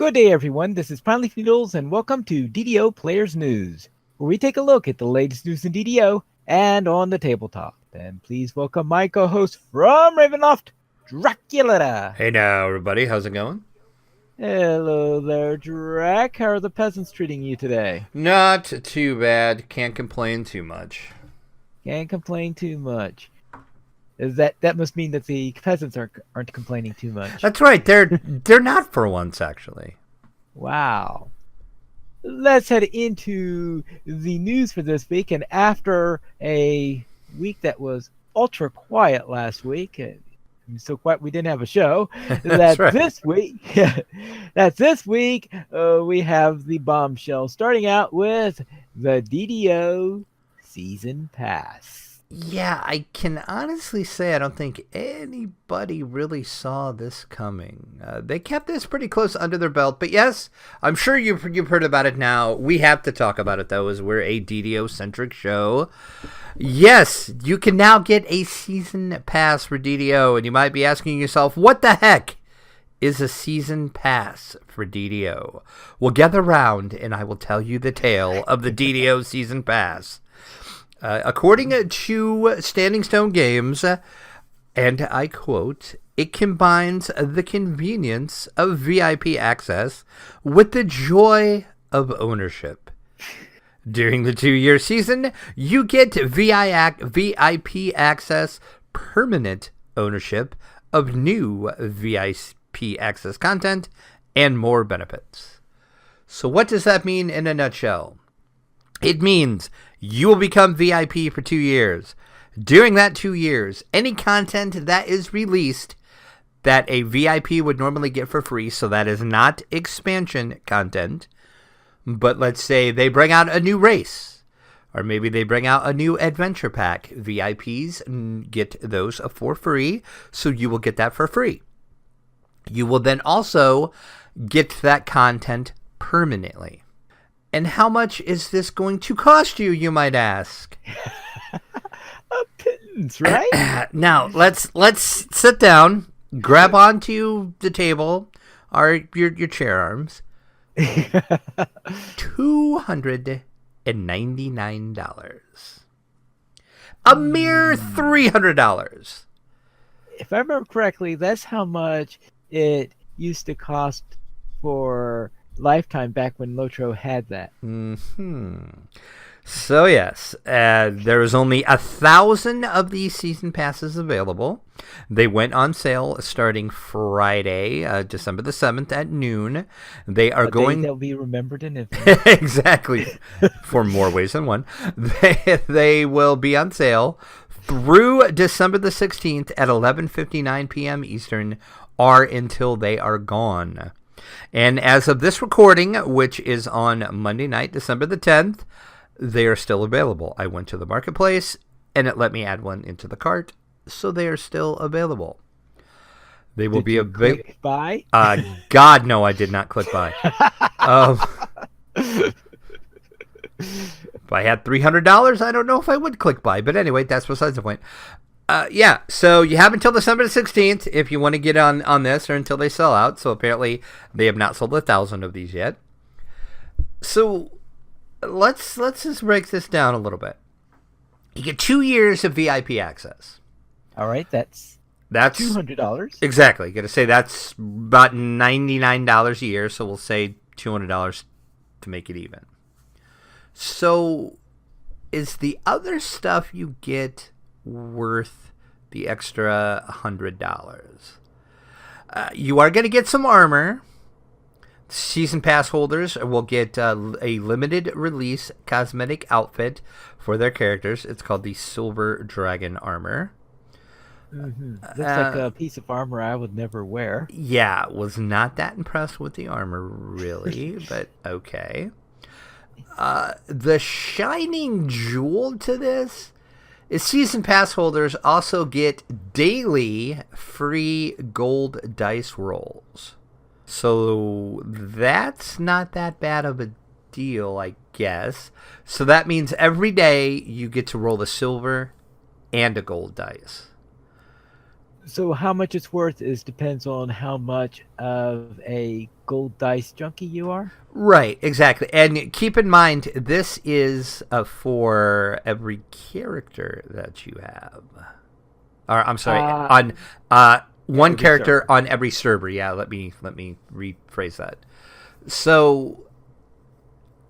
Good day, everyone. This is Pineleaf Noodles, and welcome to DDO Players News, where we take a look at the latest news in DDO and on the tabletop. And please welcome my co-host from Ravenloft, Dracula. Hey now, everybody. How's it going? Hello there, Drac. How are the peasants treating you today? Not too bad. Can't complain too much. Can't complain too much. That must mean that the peasants aren't complaining too much. That's right. They're not for once, actually. Wow. Let's head into the news for this week. And after a week that was ultra quiet last week, so quiet we didn't have a show. That's right. This week, we have the bombshell. Starting out with the DDO Season Pass. Yeah, I can honestly say I don't think anybody really saw this coming. They kept this pretty close under their belt, but yes, I'm sure you've heard about it now. We have to talk about it, though, as we're a DDO-centric show. Yes, you can now get a Season Pass for DDO, and you might be asking yourself, what the heck is a Season Pass for DDO? Well, gather round, and I will tell you the tale of the DDO Season Pass. According to Standing Stone Games, and I quote, it combines the convenience of VIP access with the joy of ownership. During the 2-year season, you get VIP access, permanent ownership of new VIP access content, and more benefits. So what does that mean in a nutshell? It means you will become VIP for 2 years. During that 2 years, any content that is released that a VIP would normally get for free, so that is not expansion content, but let's say they bring out a new race, or maybe they bring out a new adventure pack, VIPs get those for free, so you will get that for free. You will then also get that content permanently. And how much is this going to cost you, you might ask? A pittance, right? Now, let's sit down, grab onto the table, your chair arms. $299. A mere $300. If I remember correctly, that's how much it used to cost for Lifetime back when Lotro had that. So yes, there was only 1,000 of these season passes available. They went on sale starting Friday, December the 7th at noon. They are they'll be remembered in infamy. Exactly, for more ways than one. They will be on sale through December the 16th at 11:59 p.m. Eastern, or until they are gone. And as of this recording, which is on Monday night, December the 10th, they are still available. I went to the marketplace, and it let me add one into the cart, so they are still available. They will be available. Click buy? God, no, I did not click buy. If I had $300, I don't know if I would click buy. But anyway, that's besides the point. Yeah, so you have until December 16th if you want to get on this, or until they sell out. So apparently they have not sold 1,000 of these yet. So let's just break this down a little bit. You get 2 years of VIP access. All right, that's $200. Exactly. You got to say that's about $99 a year, so we'll say $200 to make it even. So is the other stuff you get worth the extra $100? You are going to get some armor. Season pass holders will get a limited release cosmetic outfit for their characters. It's called the Silver Dragon armor. Looks like a piece of armor I would never wear. Yeah, was not that impressed with the armor, really, but okay. The shining jewel to this is season pass holders also get daily free gold dice rolls. So that's not that bad of a deal, I guess. So that means every day you get to roll a silver and a gold dice. So how much it's worth depends on how much of a gold dice junkie you are. Right, exactly. And keep in mind, this is for every character that you have. Or I'm sorry, on one character server. on every server. Yeah, let me rephrase that. So,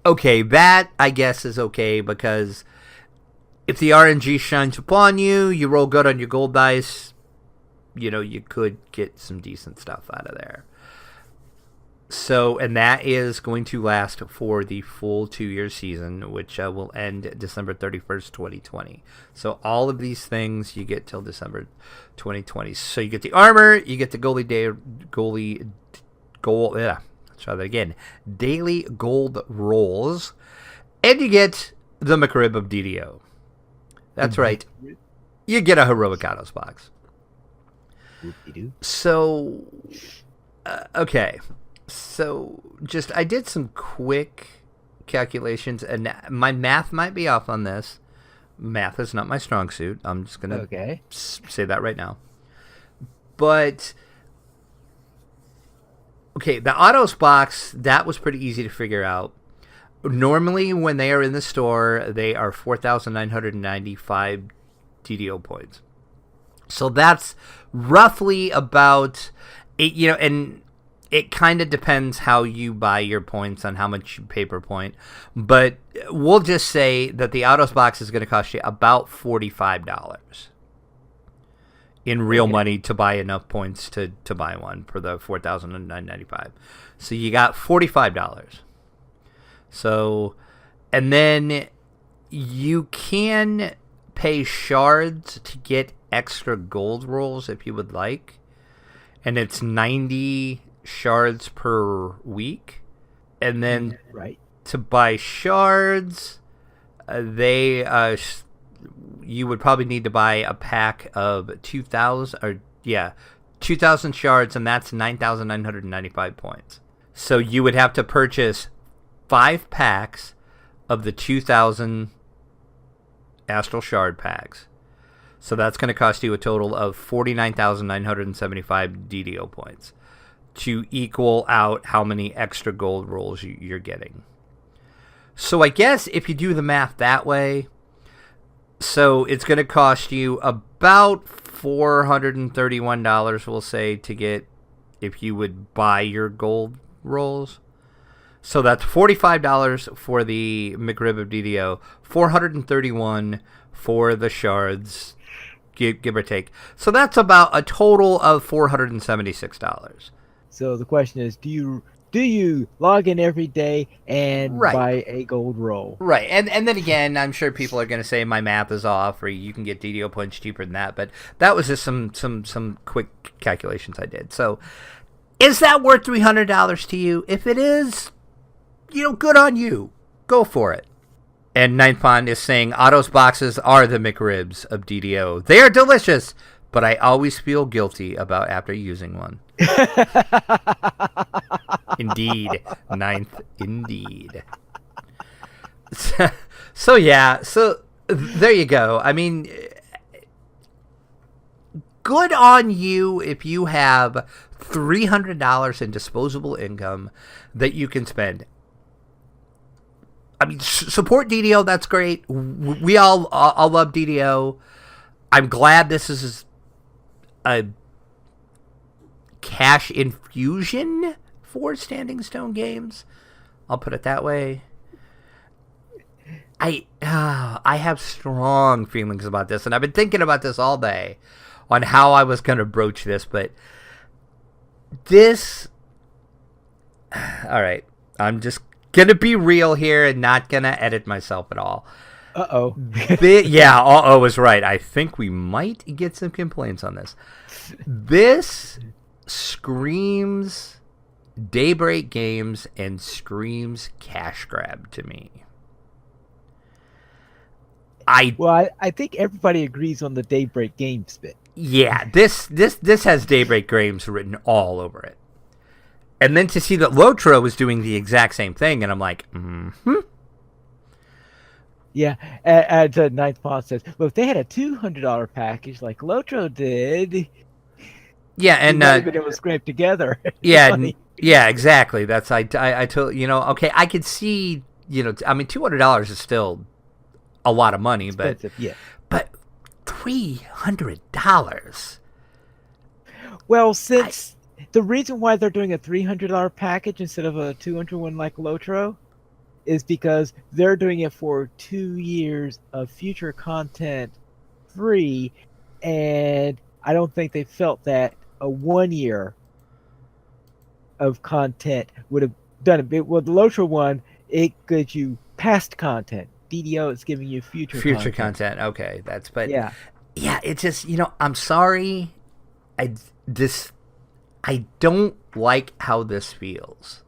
okay, that I guess is okay because if the RNG shines upon you, you roll good on your gold dice. You could get some decent stuff out of there. So, and that is going to last for the full 2-year season, which will end December 31st, 2020. So all of these things you get till December 2020. So you get the armor, you get the let's try that again. Daily gold rolls, and you get the McRib of DDO. That's right. You get a heroic Ottos Box. So, okay. So, I did some quick calculations, and my math might be off on this. Math is not my strong suit. I'm just going to say that right now. But, okay, the Ottos Box, that was pretty easy to figure out. Normally, when they are in the store, they are 4,995 DDO points. So that's roughly about, and it kind of depends how you buy your points on how much you pay per point. But we'll just say that the Ottos Box is going to cost you about $45 in real money to buy enough points to buy one for the 4,995. So you got $45. So, and then you can pay shards to get extra gold rolls if you would like. And it's 90 shards per week. And then to buy shards, you would probably need to buy a pack of 2,000 shards, and that's 9,995 points. So you would have to purchase 5 packs of the 2,000 Astral Shard packs. So that's going to cost you a total of 49,975 DDO points to equal out how many extra gold rolls you're getting. So I guess if you do the math that way, so it's going to cost you about $431, we'll say, to get, if you would buy your gold rolls. So that's $45 for the McRib of DDO, $431 for the shards, give or take. So that's about a total of $476. So the question is, do you log in every day and buy a gold roll? Right. And then again, I'm sure people are going to say my math is off, or you can get DDO points cheaper than that. But that was just some quick calculations I did. So is that worth $300 to you? If it is, good on you. Go for it. And Ninth Pond is saying, Ottos boxes are the McRibs of DDO. They are delicious, but I always feel guilty about after using one. Indeed. Ninth, indeed. So there you go. I mean, good on you if you have $300 in disposable income that you can spend. I mean, support DDO. That's great. We all love DDO. I'm glad this is a cash infusion for Standing Stone Games. I'll put it that way. I have strong feelings about this, and I've been thinking about this all day on how I was going to broach this, but this... All right, I'm just going to be real here and not going to edit myself at all. Uh-oh. Yeah, uh-oh is right. I think we might get some complaints on this. This screams Daybreak Games and screams cash grab to me. I think everybody agrees on the Daybreak Games bit. Yeah, this has Daybreak Games written all over it. And then to see that Lotro was doing the exact same thing, and I'm like, Yeah, as Ninth Pond says, well, if they had a $200 package like Lotro did, Yeah, and not even able to scrape together. yeah, yeah, exactly. That's I told okay, I could see I mean $200 is still a lot of money, Expensive, yeah. but $300. Well, since the reason why they're doing a $300 package instead of a $200 one like Lotro is because they're doing it for 2 years of future content free, and I don't think they felt that a 1 year of content would have done it. Well, the Lotro one, it gives you past content. DDO is giving you future content. Okay, yeah. It's just I'm sorry, I don't like how this feels.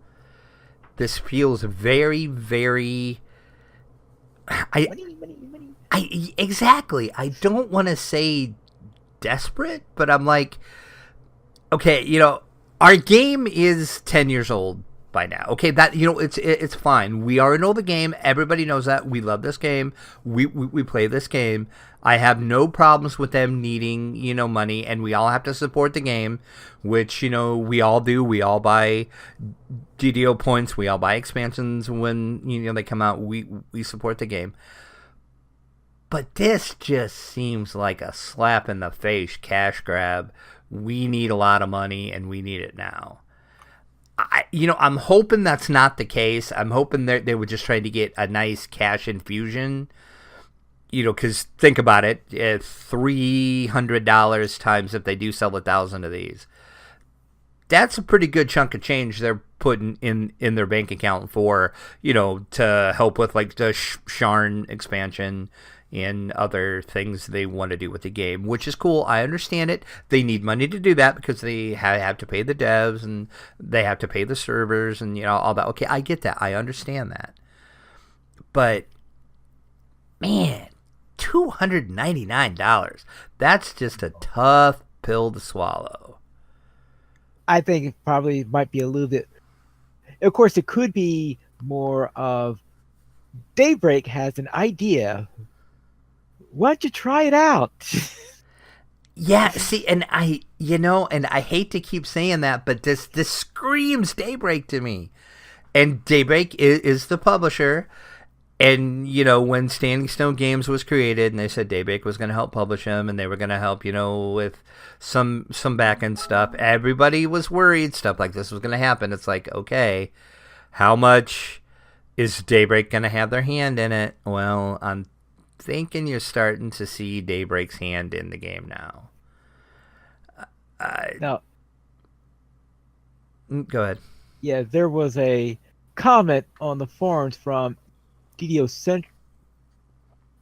This feels very, very. Money. Exactly. I don't want to say desperate, but I'm like, okay, our game is 10 years old by now. Okay, that it's fine. We already know the game. Everybody knows that. We love this game. We play this game. I have no problems with them needing, money, and we all have to support the game, which, we all do. We all buy DDO points. We all buy expansions when, they come out. We support the game. But this just seems like a slap in the face cash grab. We need a lot of money, and we need it now. I'm hoping that's not the case. I'm hoping they were just trying to get a nice cash infusion. Because think about it, $300 times if they do sell 1,000 of these, that's a pretty good chunk of change they're putting in their bank account for, to help with like the Sharn expansion and other things they want to do with the game, which is cool. I understand it. They need money to do that because they have to pay the devs and they have to pay the servers and all that. Okay, I get that. I understand that. But man, $299. That's just a tough pill to swallow. I think it probably might be a little bit. Of course, it could be more of Daybreak has an idea. Why don't you try it out? Yeah, see, and I hate to keep saying that, but this screams Daybreak to me. And Daybreak is the publisher. And, when Standing Stone Games was created and they said Daybreak was going to help publish them and they were going to help, with some back-end stuff, everybody was worried stuff like this was going to happen. It's like, okay, how much is Daybreak going to have their hand in it? Well, I'm thinking you're starting to see Daybreak's hand in the game now. Now, go ahead. Yeah, there was a comment on the forums from DDO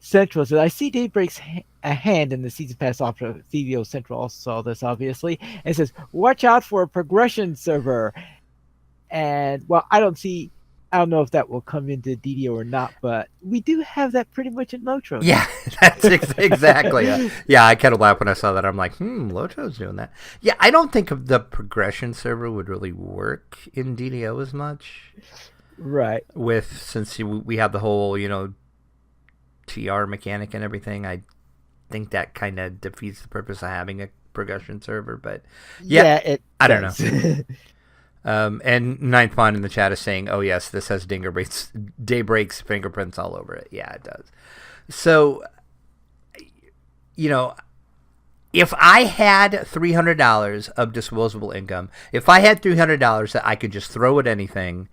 Central said, I see Daybreak's a hand in the Season Pass option. DDO Central also saw this, obviously, and says, watch out for a progression server. And, well, I don't know if that will come into DDO or not, but we do have that pretty much in Lotro. Yeah, that's exactly. Yeah, I kind of laughed when I saw that. I'm like, Lotro's doing that. Yeah, I don't think the progression server would really work in DDO as much. Right. Since we have the whole, TR mechanic and everything, I think that kind of defeats the purpose of having a progression server. But I don't know. And Ninth Pond in the chat is saying, oh, yes, this has Daybreak's fingerprints all over it. Yeah, it does. So, if I had $300 of disposable income, if I had $300 that I could just throw at anything,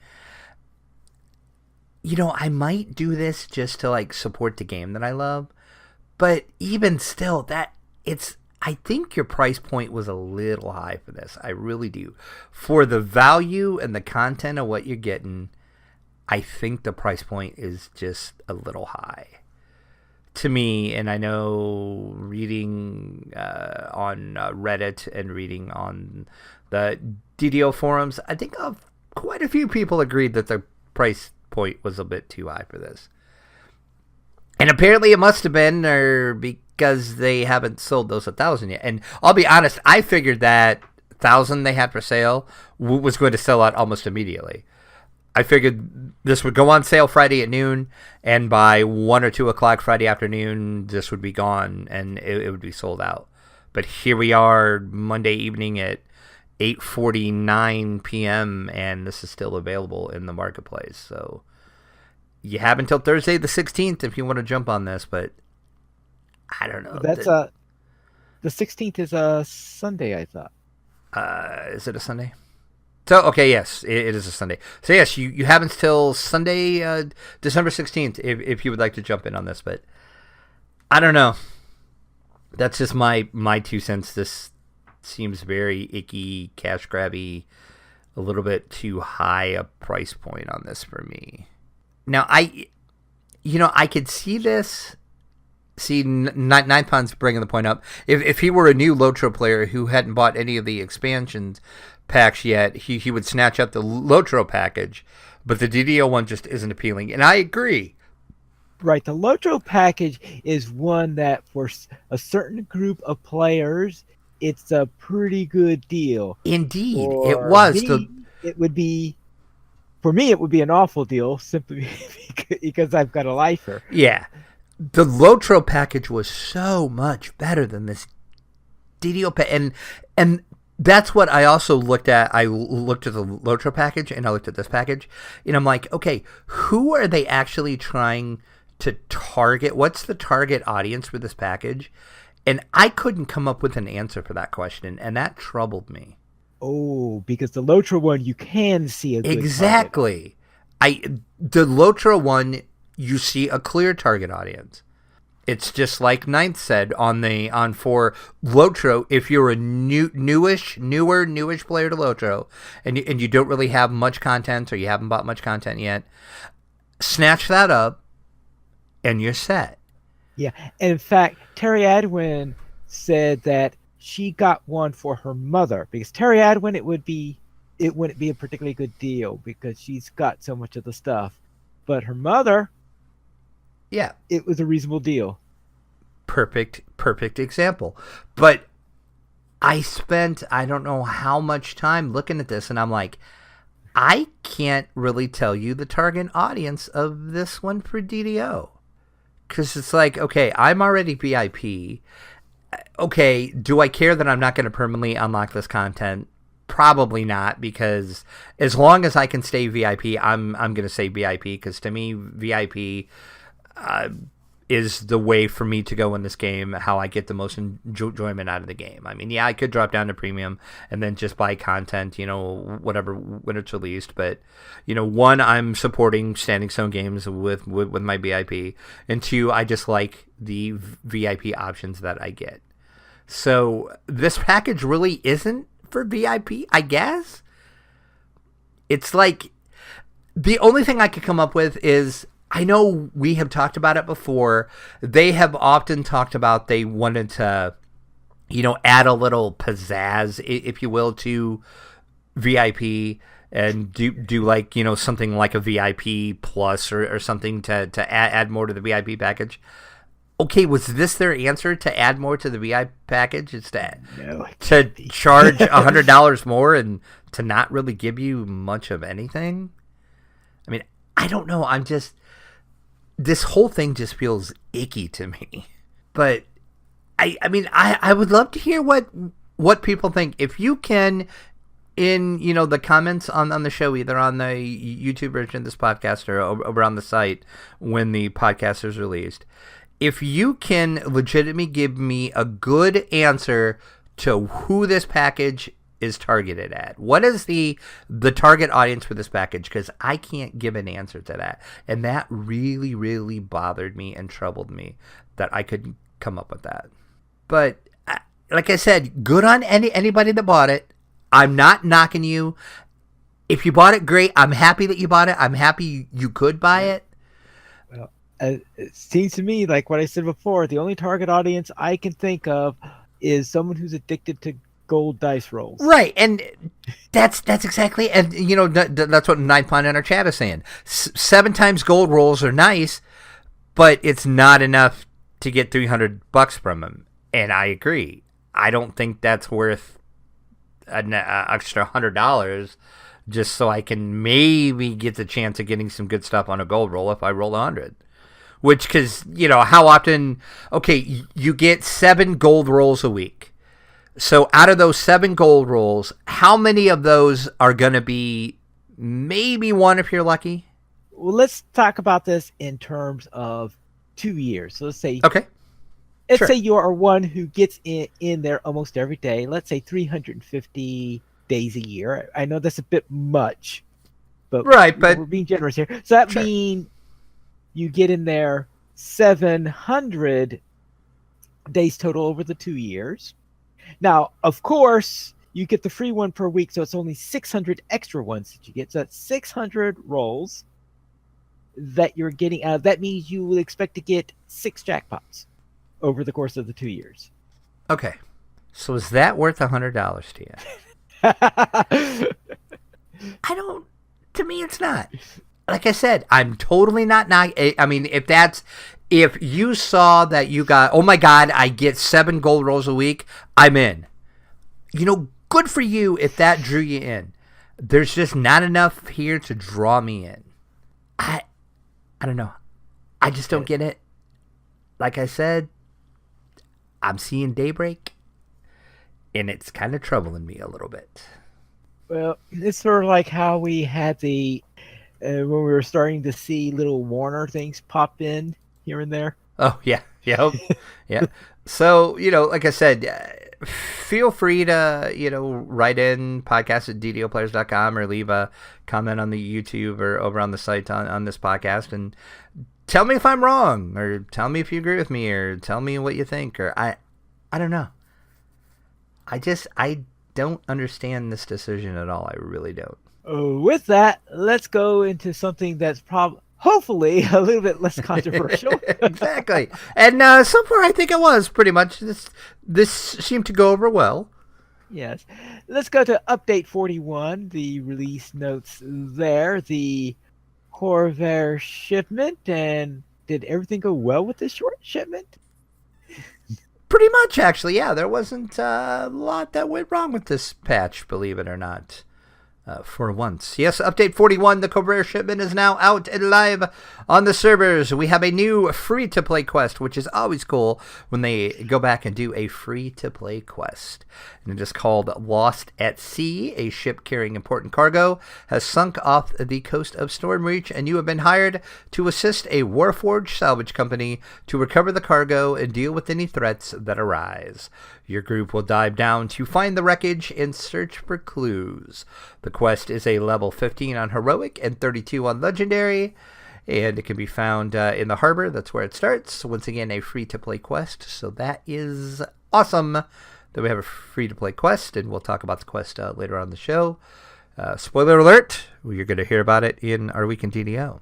I might do this just to support the game that I love. But even still, I think your price point was a little high for this. I really do. For the value and the content of what you're getting, I think the price point is just a little high to me. And I know reading on Reddit and reading on the DDO forums, I think quite a few people agreed that the price point was a bit too high for this. And apparently it must have been, or because they haven't sold those 1,000 yet. And I'll be honest, I figured that 1,000 they had for sale was going to sell out almost immediately. I figured this would go on sale Friday at noon, and by 1 or 2 o'clock Friday afternoon, this would be gone, and it would be sold out. But here we are Monday evening at 8:49 p.m. and this is still available in the marketplace. So you have until Thursday the 16th if you want to jump on this, but I don't know. That's the 16th is a Sunday, I thought. Is it a Sunday? So, okay, yes, it is a Sunday. So, yes, you have until Sunday, December 16th, if you would like to jump in on this. But I don't know. That's just my 2 cents. This seems very icky, cash grabby, a little bit too high a price point on this for me. Now, I could see this. See, Ninth Pond's bringing the point up. If he were a new Lotro player who hadn't bought any of the expansions packs yet, he would snatch up the Lotro package, but the DDO one just isn't appealing. And I agree. Right, the Lotro package is one that for a certain group of players, it's a pretty good deal. Indeed, for it was. For me, it would be an awful deal simply because I've got a lifer. Yeah. The Lotro package was so much better than this DDO package. And that's what I also looked at. I looked at the Lotro package and I looked at this package. And I'm like, okay, who are they actually trying to target? What's the target audience for this package? And I couldn't come up with an answer for that question. And that troubled me. Oh, because the Lotro one, you can see a good Exactly. The Lotro one, you see a clear target audience. It's just like Ninth said for Lotro. If you're a newish player to Lotro, and you don't really have much content or you haven't bought much content yet, snatch that up, and you're set. Yeah, and in fact, Terry Adwin said that she got one for her mother because Terry Adwin, it wouldn't be a particularly good deal because she's got so much of the stuff, but her mother. Yeah, it was a reasonable deal. Perfect example. But I spent I don't know how much time looking at this, and I'm like, I can't really tell you the target audience of this one for DDO. Because it's like, okay, I'm already VIP. Okay, do I care that I'm not going to permanently unlock this content? Probably not, because as long as I can stay VIP, I'm going to say VIP, because to me, VIP is the way for me to go in this game, how I get the most enjoyment out of the game. I mean, yeah, I could drop down to premium and then just buy content, whatever, when it's released. But, one, I'm supporting Standing Stone Games with my VIP. And two, I just like the VIP options that I get. So this package really isn't for VIP, I guess. It's like, the only thing I could come up with is, I know we have talked about it before. They have often talked about they wanted to, add a little pizzazz, if you will, to VIP and do like, something like a VIP plus or something to add more to the VIP package. Okay, was this their answer, to add more to the VIP package? It's to charge $100 more and to not really give you much of anything? I mean, I don't know. This whole thing just feels icky to me. But I would love to hear what people think. If you can, in the comments on the show, either on the YouTube version of this podcast or over on the site when the podcast is released, if you can legitimately give me a good answer to who this package is targeted at. What is the target audience for this package? Because I can't give an answer to that. And that really, really bothered me and troubled me that I couldn't come up with that. But like I said, good on anybody that bought it. I'm not knocking you. If you bought it, great. I'm happy that you bought it. I'm happy you could buy it. Well, it seems to me, like what I said before, the only target audience I can think of is someone who's addicted to gold dice rolls. Right, and that's exactly, and that's what Ninth Pond in our chat is saying. 7 times gold rolls are nice, but it's not enough to get $300 from them. And I agree. I don't think that's worth an extra $100 just so I can maybe get the chance of getting some good stuff on a gold roll if I roll 100. Which, because how often? Okay, you get 7 gold rolls a week. So out of those 7 gold rolls, how many of those are going to be maybe one if you're lucky? Well, let's talk about this in terms of 2 years. So let's say you are one who gets in there almost every day. Let's say 350 days a year. I know that's a bit much, but we're being generous here. So that means you get in there 700 days total over the 2 years. Now, of course, you get the free one per week, so it's only 600 extra ones that you get. So that's 600 rolls that you're getting out of. That means you will expect to get 6 jackpots over the course of the 2 years. Okay. So is that worth $100 to you? To me, it's not. Like I said, I'm totally not. I mean, if you saw that you got, oh my God, I get 7 gold rolls a week, I'm in. Good for you if that drew you in. There's just not enough here to draw me in. I don't know. I just don't get it. Like I said, I'm seeing Daybreak, and it's kind of troubling me a little bit. Well, it's sort of like how we had the when we were starting to see little Warner things pop in here and there. Oh, yeah. Yeah. Yeah. So, like I said, feel free to, write in podcast@ddoplayers.com or leave a comment on the YouTube or over on the site on this podcast and tell me if I'm wrong or tell me if you agree with me or tell me what you think or I don't know. I don't understand this decision at all. I really don't. With that, let's go into something that's hopefully a little bit less controversial. Exactly. And so far, I think it was pretty much. This seemed to go over well. Yes. Let's go to Update 41, the release notes there, the Corvair shipment, and did everything go well with this short shipment? Pretty much, actually, yeah. There wasn't a lot that went wrong with this patch, believe it or not. For once. Yes, Update 41, the Corvair shipment is now out and live on the servers. We have a new free-to-play quest, which is always cool when they go back and do a free-to-play quest. And it is called Lost at Sea. A ship carrying important cargo has sunk off the coast of Stormreach, and you have been hired to assist a Warforged salvage company to recover the cargo and deal with any threats that arise. Your group will dive down to find the wreckage and search for clues. The quest is a level 15 on Heroic and 32 on Legendary, and it can be found in the harbor. That's where it starts. Once again, a free-to-play quest, so that is awesome that we have a free-to-play quest, and we'll talk about the quest later on the show. Spoiler alert, you're going to hear about it in our Week in DDO.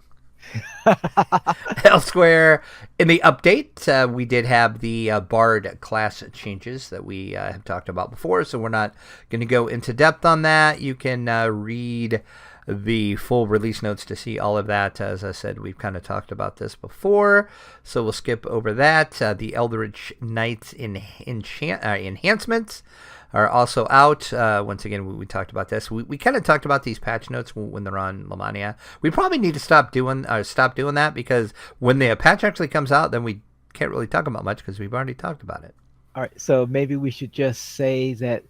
Elsewhere in the update, we did have the Bard class changes that we have talked about before, so we're not going to go into depth on that. You can read the full release notes to see all of that. As I said, we've kind of talked about this before, so we'll skip over that. The Eldritch Knights enhancements are also out. Once again, we talked about this. We kind of talked about these patch notes when they're on Lamania. We probably need to stop doing that because when the patch actually comes out, then we can't really talk about much because we've already talked about it. All right, so maybe we should just say that,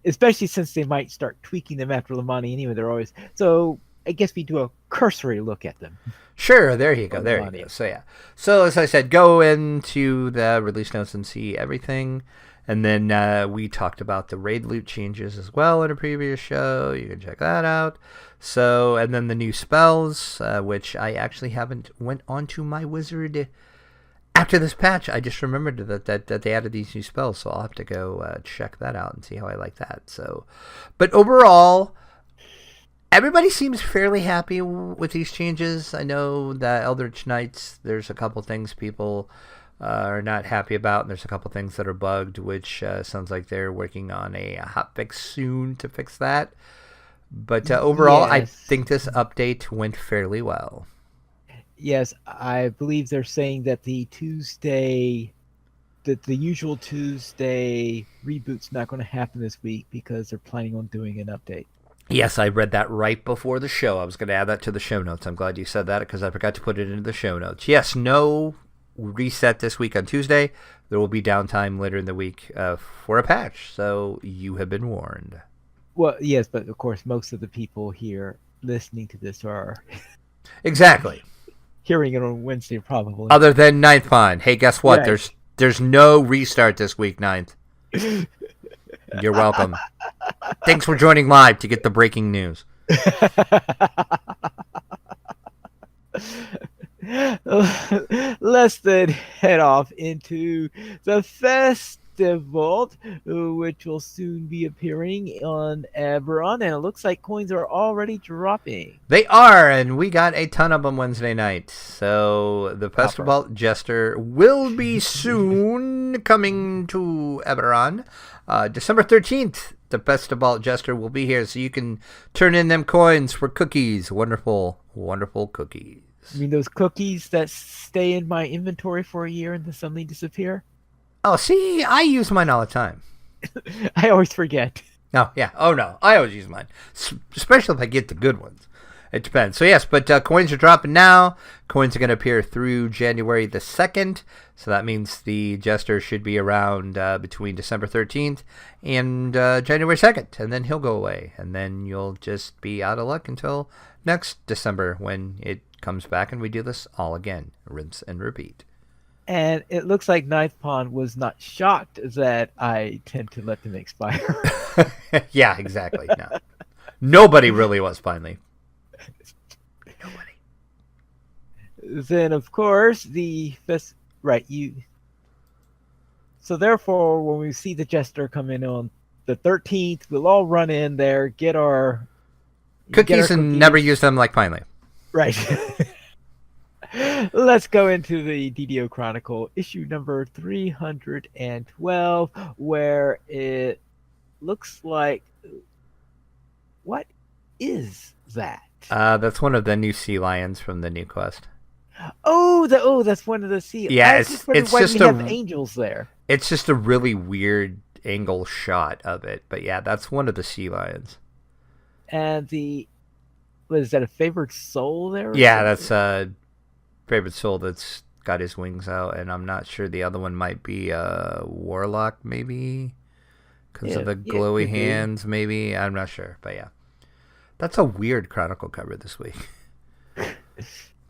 especially since they might start tweaking them after Lamania anyway. They're always so. I guess we do a cursory look at them. Sure, there you go. There you go. So yeah. So as I said, go into the release notes and see everything. And then we talked about the raid loot changes as well in a previous show. You can check that out. So, and then the new spells, which I actually haven't went onto my wizard after this patch. I just remembered that they added these new spells, so I'll have to go check that out and see how I like that. So, but overall, everybody seems fairly happy with these changes. I know the Eldritch Knights, there's a couple things people are not happy about, and there's a couple things that are bugged, which sounds like they're working on a hot fix soon to fix that. But overall, yes. I think this update went fairly well. Yes, I believe they're saying that the usual Tuesday reboot's not going to happen this week because they're planning on doing an update. Yes, I read that right before the show. I was going to add that to the show notes. I'm glad you said that because I forgot to put it into the show notes. Yes, no reset this week on Tuesday. There will be downtime later in the week for a patch, so you have been warned. Well, yes, but of course, most of the people here listening to this are exactly hearing it on Wednesday, probably. Other than Ninth Pond. Hey, guess what? Right. There's no restart this week, Ninth. You're welcome. Thanks for joining live to get the breaking news. Let's then head off into the festival, which will soon be appearing on Eberron, and it looks like coins are already dropping. They are, and we got a ton of them Wednesday night. So the Festival Jester will be soon coming to Eberron. December 13th, the Festival Jester will be here, so you can turn in them coins for cookies. Wonderful, wonderful cookies. You mean those cookies that stay in my inventory for a year and then suddenly disappear? Oh, see, I use mine all the time. I always forget. Oh, yeah. Oh, no. I always use mine, especially if I get the good ones. It depends. So, yes, but coins are dropping now. Coins are going to appear through January the 2nd. So that means the Jester should be around between December 13th and January 2nd. And then he'll go away. And then you'll just be out of luck until next December when it comes back and we do this all again. Rinse and repeat. And it looks like Ninth Pond was not shocked that I tend to let them expire. Yeah, exactly. No. Nobody really was, finally. Nobody. Then, of course, So therefore, when we see the Jester come in on the 13th, we'll all run in there, get our cookies and never use them like finally. Right. Let's go into the DDO Chronicle, issue number 312, where it looks like... What is that? That's one of the new sea lions from the new quest. Oh, that's one of the sea. Yeah, it's just we have angels there. It's just a really weird angle shot of it, but yeah, that's one of the sea lions. And is that a favored soul there? Yeah, that's a favorite soul that's got his wings out, and I'm not sure the other one might be a warlock, maybe because of the glowy hands. Maybe I'm not sure, but yeah, that's a weird Chronicle cover this week.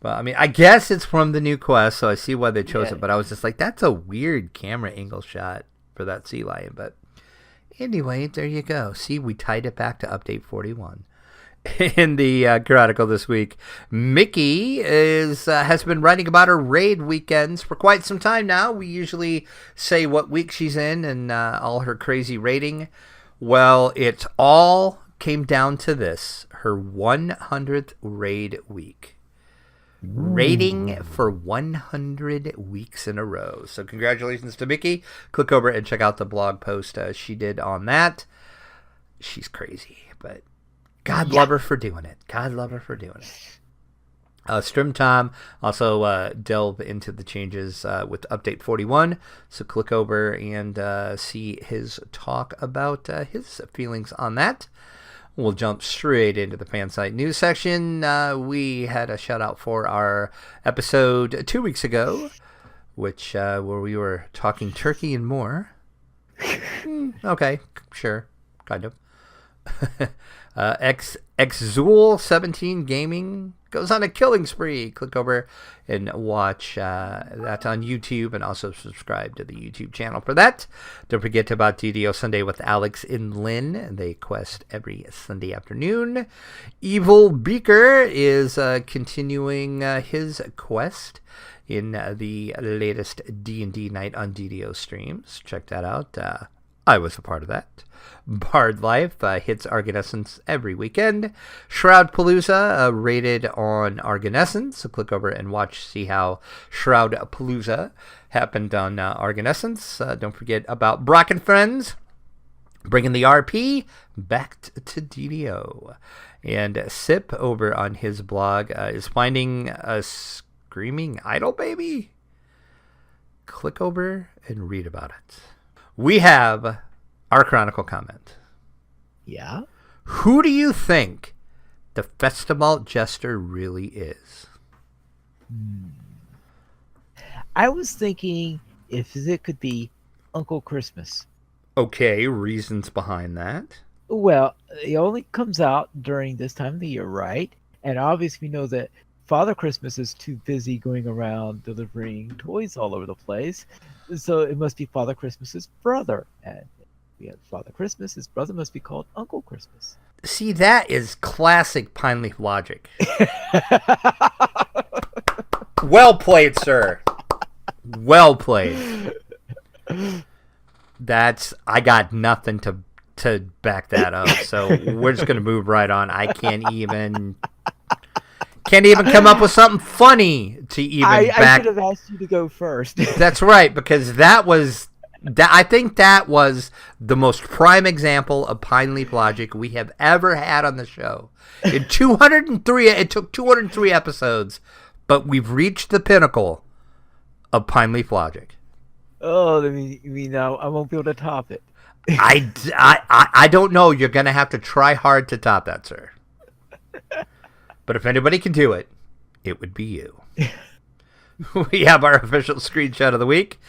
But I mean, I guess it's from the new quest, so I see why they chose it. But I was just like, that's a weird camera angle shot for that sea lion. But anyway, there you go. See, we tied it back to update 41. In the Chronicle this week, Mickey has been writing about her raid weekends for quite some time now. We usually say what week she's in and all her crazy raiding. Well, it all came down to this: her 100th raid week. Raiding for 100 weeks in a row. So congratulations to Mickey. Click over and check out the blog post she did on that. She's crazy, but God love her for doing it. God love her for doing it. Strim Tom also delve into the changes with update 41. So click over and see his talk about his feelings on that. We'll jump straight into the fan site news section. We had a shout out for our episode 2 weeks ago, which where we were talking turkey and more. Okay, sure, kind of. Xzool17 Gaming goes on a killing spree. Click over and watch that on YouTube, and also subscribe to the YouTube channel for that. Don't forget about DDO Sunday with Alex and Lynn. They quest every Sunday afternoon. Evil Beaker is continuing his quest in the latest D&D night on DDO streams. Check that out. I was a part of that. Bard Life hits Arganescence every weekend. Shroud Palooza rated on Arganescence. So click over and see how Shroud Palooza happened on Arganescence. Don't forget about Brock and Friends, bringing the RP back to DDO. And Sip over on his blog is finding a screaming idol baby. Click over and read about it. We have our Chronicle comment. Yeah? Who do you think the Festival Jester really is? I was thinking if it could be Uncle Christmas. Okay, reasons behind that. Well, it only comes out during this time of the year, right? And obviously we know that Father Christmas is too busy going around delivering toys all over the place. So it must be Father Christmas's brother. And we have Father Christmas, his brother must be called Uncle Christmas. See, that is classic Pineleaf Logic. Well played, sir. Well played. I got nothing to back that up. So we're just gonna move right on. I can't even come up with something funny to even back. I should have asked you to go first. That's right, because I think that was the most prime example of Pineleaf Logic we have ever had on the show. In 203, it took 203 episodes, but we've reached the pinnacle of Pineleaf Logic. Oh, you mean now I won't be able to top it. I don't know. You're going to have to try hard to top that, sir. But if anybody can do it, it would be you. We have our official screenshot of the week,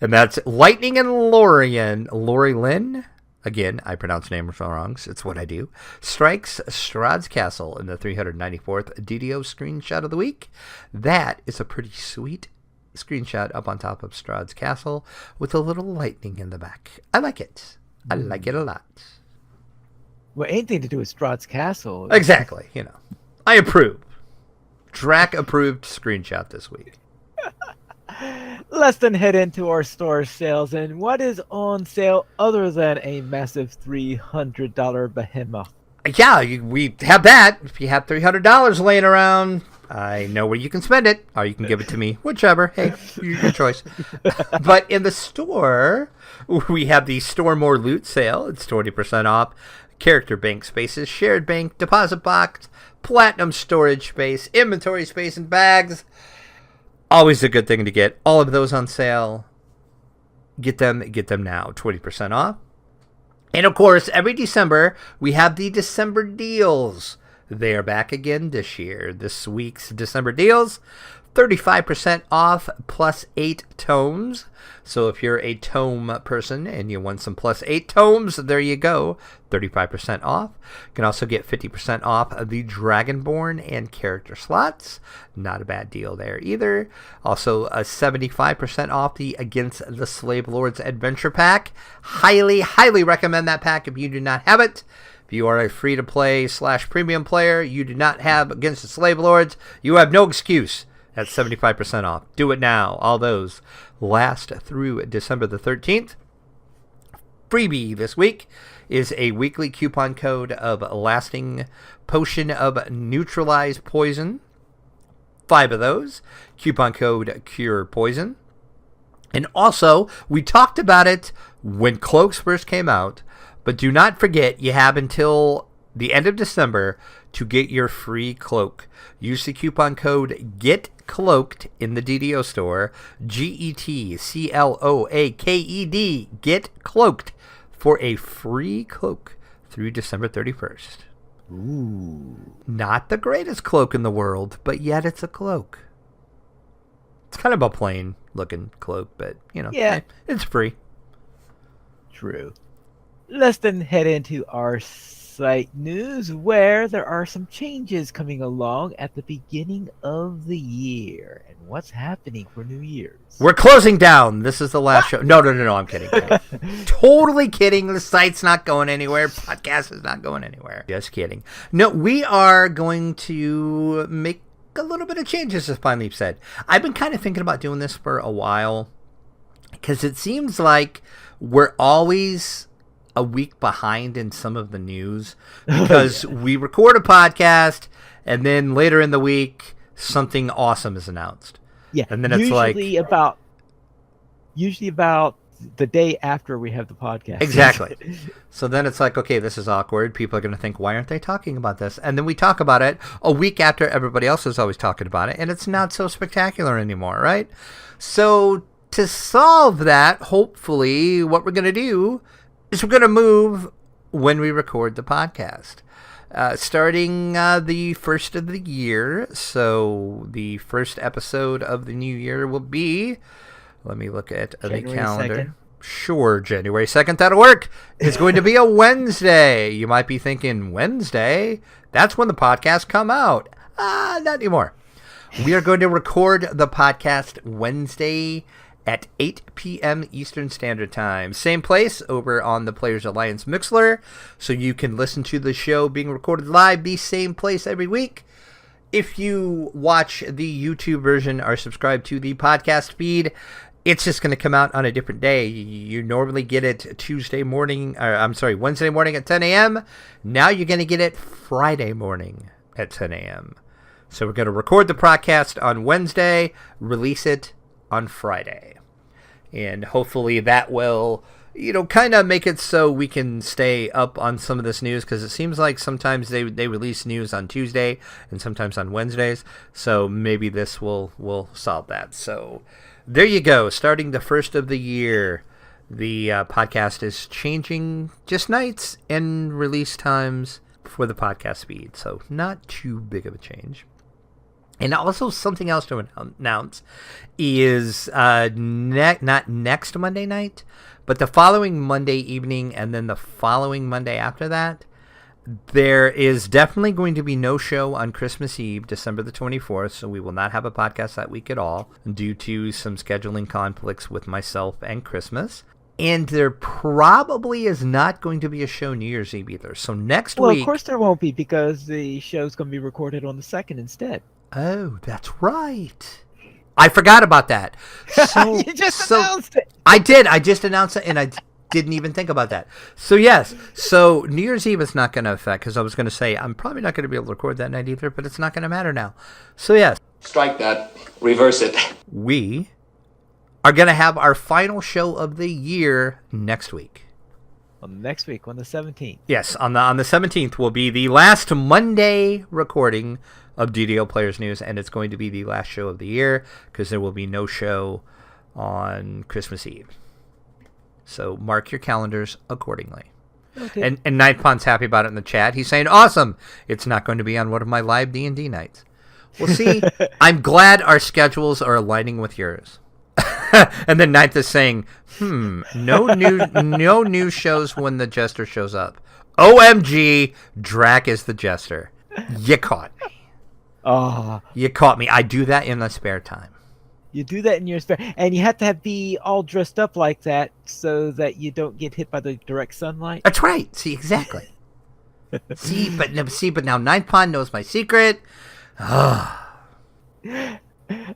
and that's Lightning and Lori Lynn. Again, I pronounce names wrong. It's what I do. Strikes Strahd's Castle in the 394th DDO screenshot of the week. That is a pretty sweet screenshot up on top of Strahd's Castle with a little lightning in the back. I like it. I like it a lot. Well, anything to do with Strahd's Castle. Exactly. I approve. Drac approved screenshot this week. Let's then head into our store sales. And what is on sale other than a massive $300 behemoth? Yeah, we have that. If you have $300 laying around, I know where you can spend it, or you can give it to me, whichever. Hey, your choice. But in the store, we have the Store More Loot sale. It's 20% off. Character bank spaces, shared bank, deposit box, platinum storage space, inventory space, and bags. Always a good thing to get. All of those on sale. Get them now. 20% off. And of course, every December, we have the December deals. They are back again this year. This week's December deals, 35% off plus 8 tomes. So if you're a tome person and you want some plus 8 tomes, there you go. 35% off. You can also get 50% off of the Dragonborn and character slots. Not a bad deal there either. Also, a 75% off the Against the Slave Lords Adventure Pack. Highly, highly recommend that pack if you do not have it. If you are a free-to-play / premium player, you do not have Against the Slave Lords, you have no excuse. That's 75% off. Do it now. All those last through December the 13th. Freebie this week is a weekly coupon code of Lasting Potion of Neutralized Poison. 5 of those. Coupon code Cure Poison. And also, we talked about it when Cloaks first came out, but do not forget, you have until the end of December to get your free cloak. Use the coupon code GETCLOAKED in the DDO Store, GETCLOAKED, GETCLOAKED, for a free cloak through December 31st. Ooh. Not the greatest cloak in the world, but yet it's a cloak. It's kind of a plain looking cloak, but, yeah, it's free. True. Let's then head into our site news, where there are some changes coming along at the beginning of the year. And what's happening for New Year's? We're closing down. This is the last show. No, I'm kidding. Totally kidding. The site's not going anywhere. Podcast is not going anywhere. Just kidding. No, we are going to make a little bit of changes, as Pineleaf said. I've been kind of thinking about doing this for a while, because it seems like we're always a week behind in some of the news, because we record a podcast and then later in the week something awesome is announced. Yeah, and then it's usually about the day after we have the podcast. Exactly. So then it's like, okay, this is awkward. People are going to think, why aren't they talking about this? And then we talk about it a week after everybody else is always talking about it, and it's not so spectacular anymore, right? So to solve that, hopefully what we're going to do is we're going to move when we record the podcast. starting the first of the year. So the first episode of the new year will be, let me look at the calendar. 2nd. Sure, January 2nd, that'll work. It's going to be a Wednesday. You might be thinking, Wednesday? That's when the podcasts come out. Not anymore. We are going to record the podcast Wednesday at 8 p.m. Eastern Standard Time. Same place over on the Players Alliance Mixler, so you can listen to the show being recorded live, the same place every week. If you watch the YouTube version or subscribe to the podcast feed, it's just going to come out on a different day. You normally get it Wednesday morning at 10 a.m. Now you're going to get it Friday morning at 10 a.m. So we're going to record the podcast on Wednesday, release it on Friday. And hopefully that will, kind of make it so we can stay up on some of this news, because it seems like sometimes they release news on Tuesday and sometimes on Wednesdays. So maybe this will solve that. So there you go. Starting the first of the year, the podcast is changing just nights and release times for the podcast feed. So not too big of a change. And also something else to announce is not next Monday night, but the following Monday evening and then the following Monday after that, there is definitely going to be no show on Christmas Eve, December the 24th, so we will not have a podcast that week at all due to some scheduling conflicts with myself and Christmas. And there probably is not going to be a show New Year's Eve either. So next week... Well, of course there won't be, because the show's going to be recorded on the 2nd instead. Oh, that's right. I forgot about that. So, you just announced it. I did. I just announced it, and I didn't even think about that. So, yes. So, New Year's Eve is not going to affect, because I was going to say I'm probably not going to be able to record that night either, but it's not going to matter now. So, yes. Strike that. Reverse it. We are going to have our final show of the year next week. On next week, on the 17th. Yes, on the 17th will be the last Monday recording of DDO Players News, and it's going to be the last show of the year because there will be no show on Christmas Eve. So mark your calendars accordingly. Okay. And Nightpon's happy about it in the chat. He's saying, awesome! It's not going to be on one of my live D&D nights. Well, see, I'm glad our schedules are aligning with yours. And then Ninth is saying, no new shows when the Jester shows up. OMG, Drac is the Jester. You caught me. Oh, You caught me. I do that in the spare time. you do that in your spare, and you have to be all dressed up like that so that you don't get hit by the direct sunlight. That's right. See, exactly. see, but now Ninth knows my secret.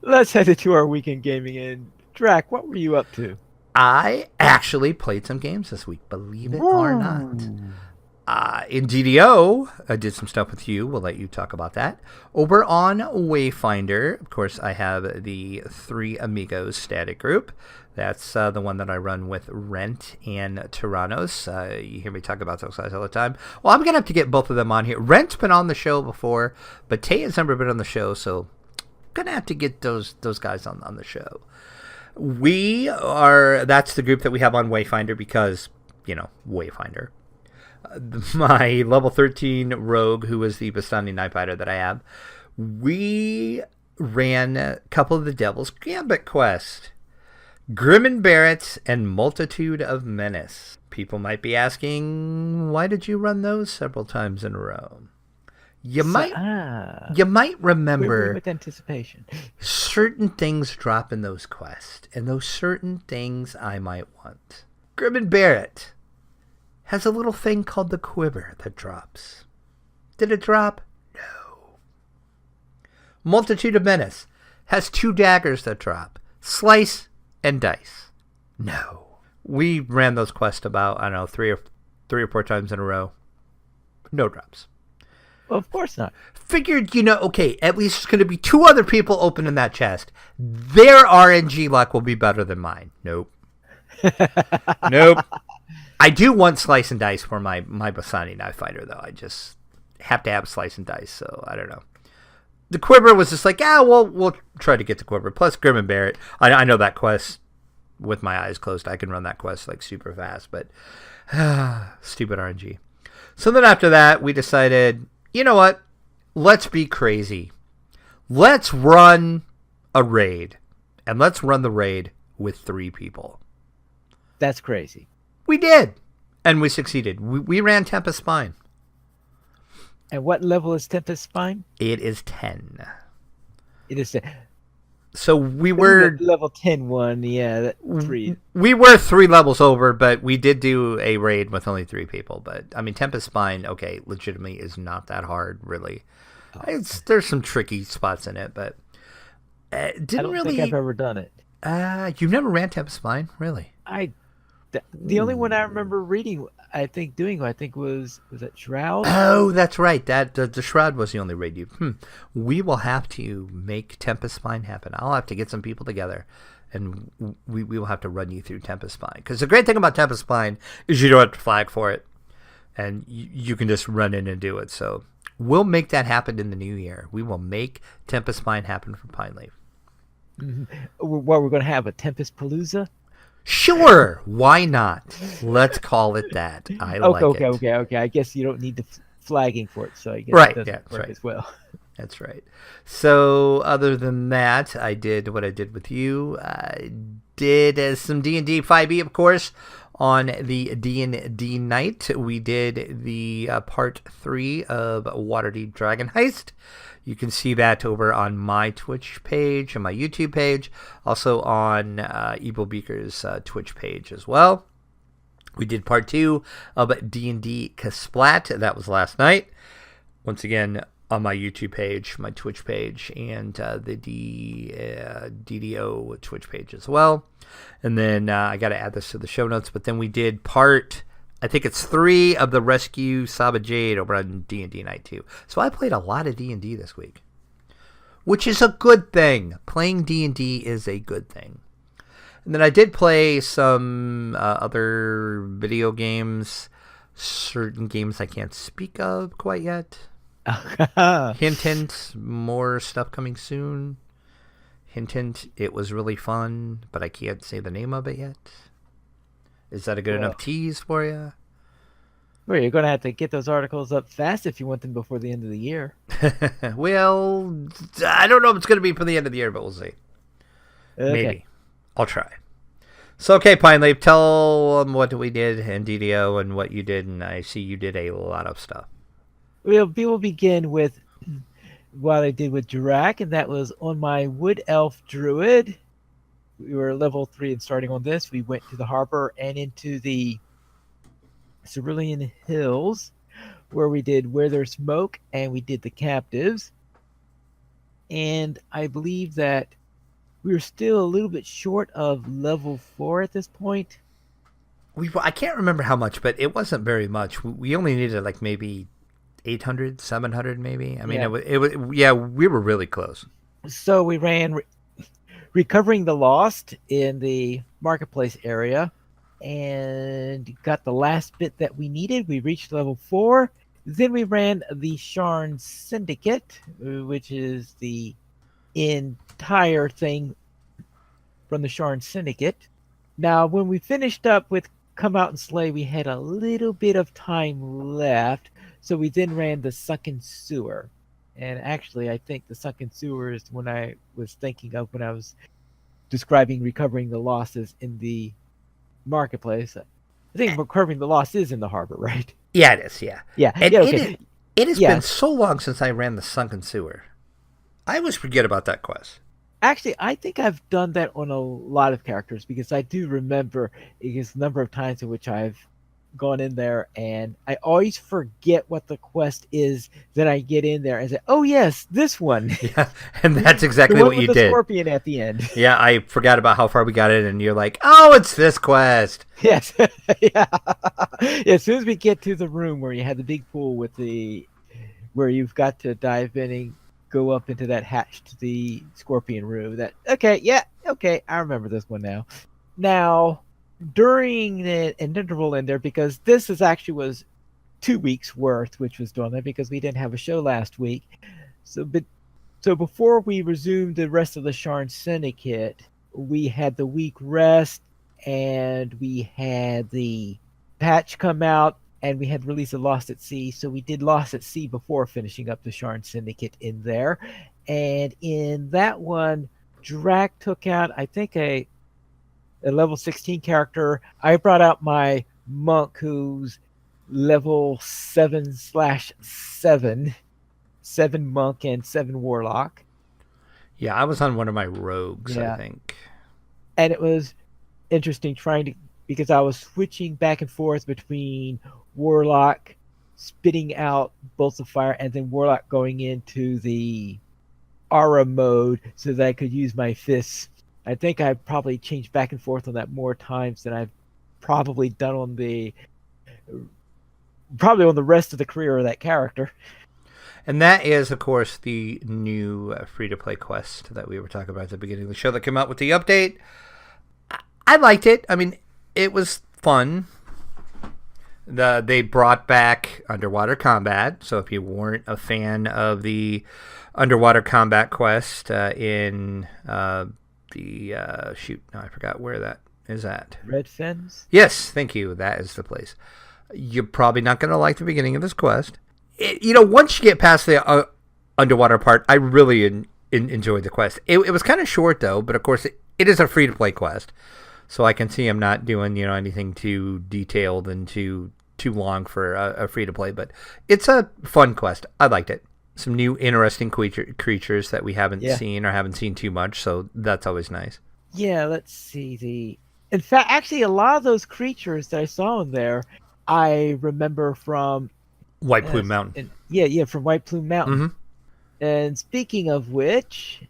Let's head into our weekend gaming. And Drac, what were you up to? I actually played some games this week, believe it or not. In DDO, I did some stuff with you. We'll let you talk about that. Over on Wayfinder, of course, I have the Three Amigos static group. That's the one that I run with Rent and Tyrannos. You hear me talk about those guys all the time. Well, I'm going to have to get both of them on here. Rent's been on the show before, but Tay has never been on the show, so I'm going to have to get those guys on the show. That's the group that we have on Wayfinder because, Wayfinder. My level 13 rogue, who is the Bastani Night Fighter that I have, we ran a couple of the Devil's Gambit quest. Grim and Barrett and Multitude of Menace. People might be asking, why did you run those several times in a row? You might remember with anticipation. Certain things drop in those quests, and those certain things I might want. Grim and Barrett has a little thing called the quiver that drops. Did it drop? No. Multitude of Menace has 2 daggers that drop. Slice and dice. No. We ran those quests about, 3 or 4 times in a row. No drops. Well, of course not. Figured, okay, at least there's going to be 2 other people opening that chest. Their RNG luck will be better than mine. Nope. Nope. I do want Slice and Dice for my Basani Knife Fighter, though. I just have to have Slice and Dice, so I don't know. The Quiver was just like, we'll try to get the Quiver. Plus Grim and Barrett. I know that quest with my eyes closed. I can run that quest like super fast, but stupid RNG. So then after that, we decided, you know what? Let's be crazy. Let's run a raid. And let's run the raid with 3 people. That's crazy. We did. And we succeeded. We ran Tempest Spine. And what level is Tempest Spine? It is 10. It is So we were level 10 one. Yeah, 3. We were 3 levels over, but we did do a raid with only 3 people. But I mean, Tempest Spine, okay, legitimately is not that hard, really. There's some tricky spots in it, but I don't think I've ever done it. You've never ran Tempest Spine, really? The only one I remember reading, I think was that Shroud? Oh, that's right. That the Shroud was the only raid you. We will have to make Tempest Spine happen. I'll have to get some people together, and we will have to run you through Tempest Spine. Because the great thing about Tempest Spine is you don't have to flag for it, and you can just run in and do it. So we'll make that happen in the new year. We will make Tempest Spine happen for Pineleaf. Mm-hmm. What, we're going to have a Tempest Palooza? Sure, why not? Let's call it that. I like it. Okay. I guess you don't need the flagging for it, so I guess right. It doesn't work as well. That's right. So other than that, I did what I did with you. I did some D&D 5e, of course, on the D&D night. We did the part 3 of Waterdeep Dragon Heist. You can see that over on my Twitch page and my YouTube page. Also on Evil Beaker's Twitch page as well. We did part 2 of D&D Kasplat. That was last night. Once again, on my YouTube page, my Twitch page, and the DDO Twitch page as well. And then I got to add this to the show notes. But then we did part... I think it's 3 of the Rescue Saba Jade over on D&D Night 2. So I played a lot of D&D this week, which is a good thing. Playing D&D is a good thing. And then I did play some other video games, certain games I can't speak of quite yet. Hint, hint, more stuff coming soon. Hint, hint, it was really fun, but I can't say the name of it yet. Is that a good enough tease for you? Well, you're going to have to get those articles up fast if you want them before the end of the year. Well, I don't know if it's going to be for the end of the year, but we'll see. Okay. Maybe. I'll try. So, okay, Pineleaf, tell them what we did in DDO and what you did, and I see you did a lot of stuff. We will begin with what I did with Dirac, and that was on my Wood Elf Druid. We were level 3 and starting on this. We went to the harbor and into the Cerulean Hills, where we did Where There's Smoke, and we did the Captives. And I believe that we were still a little bit short of level 4 at this point. I can't remember how much, but it wasn't very much. We only needed like maybe 800, 700 maybe. I mean, we were really close. So we ran Recovering the Lost in the marketplace area and got the last bit that we needed. We reached level 4. Then we ran the Sharn Syndicate, which is the entire thing from the Sharn Syndicate. Now, when we finished up with Come Out and Slay, we had a little bit of time left. So we then ran the Sunken Sewer. And actually, I think the Sunken Sewer is when I was thinking of when I was describing recovering the losses in the marketplace. I think recovering the loss is in the harbor, right? Yeah, it is, yeah. Yeah. And okay. It has been so long since I ran the Sunken Sewer. I always forget about that quest. Actually, I think I've done that on a lot of characters because I do remember the number of times in which I've gone in there and I always forget what the quest is. Then I get in there and say, "Oh yes, this one." Yeah, and that's exactly what you the did. Scorpion at the end. Yeah, I forgot about how far we got in, and you're like, "Oh, it's this quest." Yes. Yeah. As soon as we get to the room where you have the big pool where you've got to dive in and go up into that hatch to the Scorpion room. I remember this one now. Now, during an interval in there, because this was 2 weeks worth, which was done there because we didn't have a show last week. So before we resumed the rest of the Sharn Syndicate, we had the week rest and we had the patch come out and we had released a Lost at Sea, so we did Lost at Sea before finishing up the Sharn Syndicate in there. And in that one, Drac took out, I think, a level 16 character. I brought out my monk, who's level 7/7, 7 monk and 7 warlock. Yeah, I was on one of my rogues, I think. And it was interesting because I was switching back and forth between warlock spitting out bolts of fire and then warlock going into the aura mode so that I could use my fists. I think I probably changed back and forth on that more times than I've probably done on the rest of the career of that character. And that is, of course, the new free-to-play quest that we were talking about at the beginning of the show that came out with the update. I liked it. I mean, it was fun. They brought back underwater combat, so if you weren't a fan of the underwater combat quest I forgot where that is at. Red Fins? Yes, thank you. That is the place. You're probably not going to like the beginning of this quest. Once you get past the underwater part, I really enjoyed the quest. It was kind of short, though, but of course, it is a free-to-play quest. So I can see him not doing, anything too detailed and too long for a free-to-play. But it's a fun quest. I liked it. Some new interesting creatures that we haven't seen or haven't seen too much, so that's always nice. Yeah, let's see. In fact, actually, a lot of those creatures that I saw in there, I remember from White Plume Mountain. From White Plume Mountain. Mm-hmm. And speaking of which,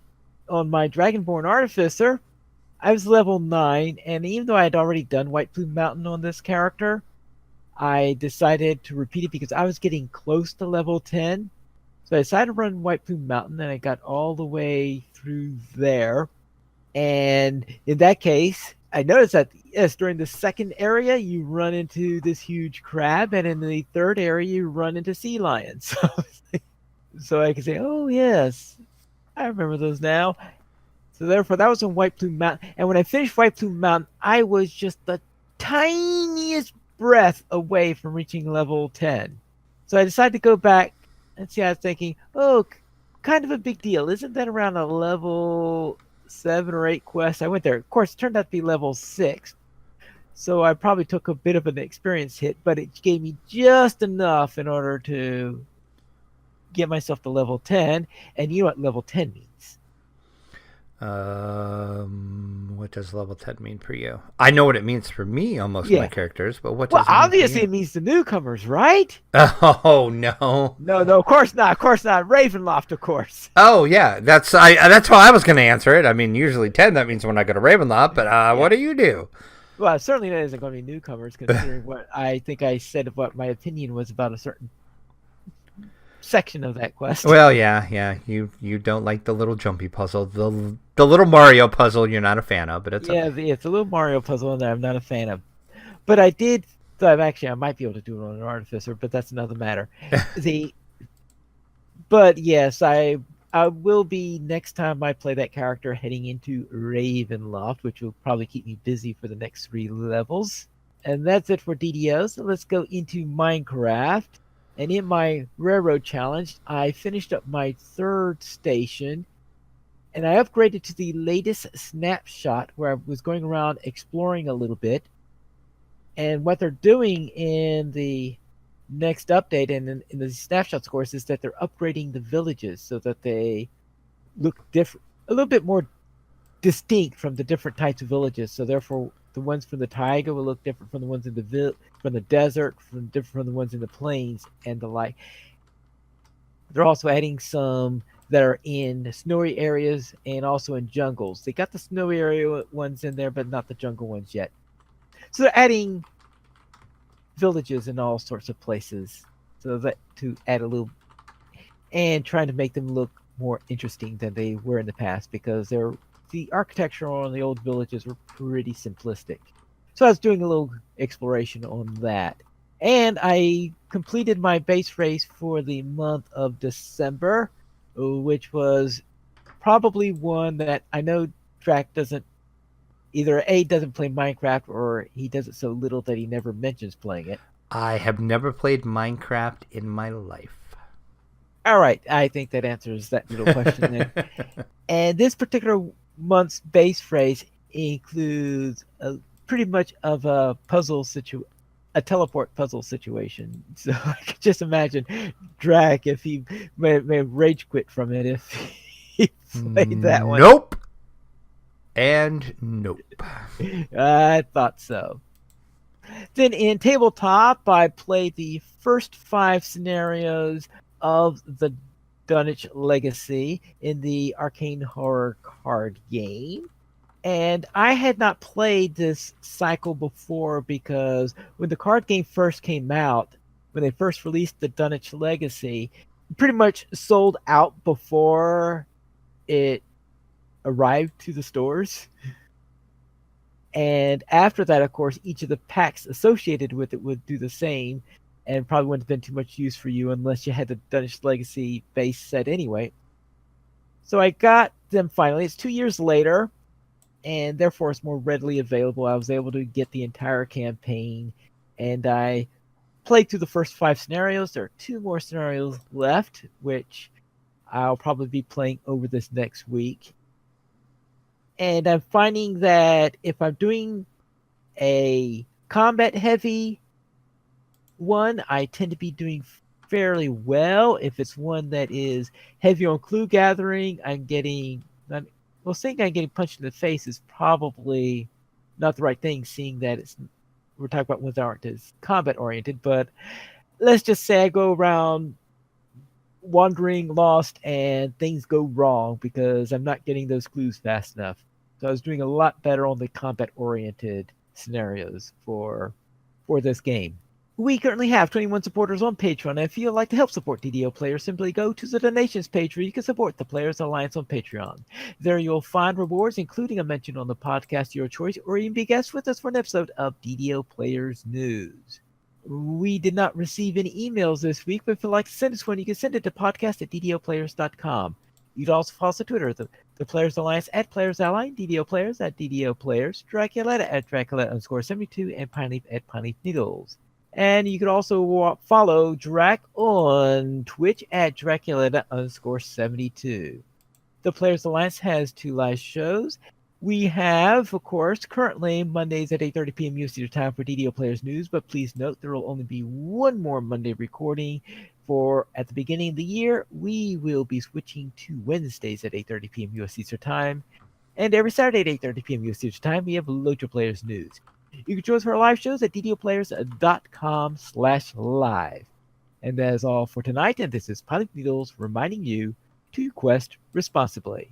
on my Dragonborn Artificer, I was level 9, and even though I had already done White Plume Mountain on this character, I decided to repeat it because I was getting close to level 10. So I decided to run White Plume Mountain, and I got all the way through there. And in that case, I noticed that, yes, during the second area, you run into this huge crab, and in the third area, you run into sea lions. So I can say, oh, yes, I remember those now. So therefore, that was on White Plume Mountain. And when I finished White Plume Mountain, I was just the tiniest breath away from reaching level 10. So I decided to go back and see. I was thinking, kind of a big deal. Isn't that around a level 7 or 8 quest? I went there. Of course, it turned out to be level 6. So I probably took a bit of an experience hit, but it gave me just enough in order to get myself to level 10. And you know what level 10 means? What does level 10 mean for you? I know what it means for me on most of my characters, but what does it mean obviously for you? It means the newcomers, right? Oh, no. No, of course not. Of course not. Ravenloft, of course. Oh, yeah. That's how I was going to answer it. I mean, usually 10, that means when I go to Ravenloft, but what do you do? Well, certainly that isn't going to be newcomers, considering what I think I said of what my opinion was about a certain section of that quest. Well, yeah. You don't like the little jumpy puzzle. The little Mario puzzle you're not a fan of, but it's okay. It's a little Mario puzzle that I'm not a fan of. But I did thought I might be able to do it on an Artificer, but that's another matter. But yes, I will be, next time I play that character, heading into Ravenloft, which will probably keep me busy for the next 3 levels. And that's it for DDO. So let's go into Minecraft. And in my Railroad Challenge, I finished up my 3rd station, and I upgraded to the latest snapshot where I was going around exploring a little bit. And what they're doing in the next update and in the snapshot scores is that they're upgrading the villages so that they look different, a little bit more distinct from the different types of villages. So therefore, the ones from the taiga will look different from the ones in from the desert, different from the ones in the plains, and the like. They're also adding some that are in snowy areas and also in jungles. They got the snowy area ones in there, but not the jungle ones yet. So they're adding villages in all sorts of places, so that to add a little and trying to make them look more interesting than they were in the past, because the architecture on the old villages were pretty simplistic. So I was doing a little exploration on that. And I completed my base race for the month of December, which was probably one that I know Drac doesn't play Minecraft, or he does it so little that he never mentions playing it. I have never played Minecraft in my life. All right, I think that answers that little question then. And this particular month's base phrase includes pretty much of a teleport puzzle situation. So I could just imagine Drac if he may rage quit from it if he played that one. Nope. And nope. I thought so. Then in tabletop, I played the first 5 scenarios of the Dunwich Legacy in the Arcane Horror card game. And I had not played this cycle before because when the card game first came out, when they first released the Dunwich Legacy, it pretty much sold out before it arrived to the stores. And after that, of course, each of the packs associated with it would do the same, and probably wouldn't have been too much use for you unless you had the Dunwich Legacy base set anyway. So I got them finally. It's 2 years later, and therefore it's more readily available. I was able to get the entire campaign, and I played through the first 5 scenarios. There are 2 more scenarios left, which I'll probably be playing over this next week. And I'm finding that if I'm doing a combat heavy one, I tend to be doing fairly well. If it's one that is heavy on clue gathering, I'm getting saying I'm getting punched in the face is probably not the right thing, seeing that we're talking about ones that aren't as combat oriented. But let's just say I go around wandering lost and things go wrong because I'm not getting those clues fast enough. So I was doing a lot better on the combat oriented scenarios for this game. We currently have 21 supporters on Patreon, and if you'd like to help support DDO players, simply go to the donations page where you can support the Players Alliance on Patreon. There you'll find rewards, including a mention on the podcast of your choice, or even be guest with us for an episode of DDO Players News. We did not receive any emails this week, but if you'd like to send us one, you can send it to podcast@ddoplayers.com. You can also follow us on Twitter, the Players Alliance @PlayersAlly, DDO Players @DDO Players, Draculetta @Draculetta_72, and Pineleaf @Pineleaf Needles. And you can also follow Drac on Twitch @Draculetta_72. The Players Alliance has 2 live shows. We have, of course, currently Mondays at 8:30 p.m. USD time for DDO Players News, but please note there will only be one more Monday recording for at the beginning of the year. We will be switching to Wednesdays at 8:30 p.m. USD time. And every Saturday at 8:30 p.m. USD time, we have Lojo Players News. You can join us for our live shows at ddoplayers.com/live. And that is all for tonight, and this is Pineleaf Needles reminding you to quest responsibly.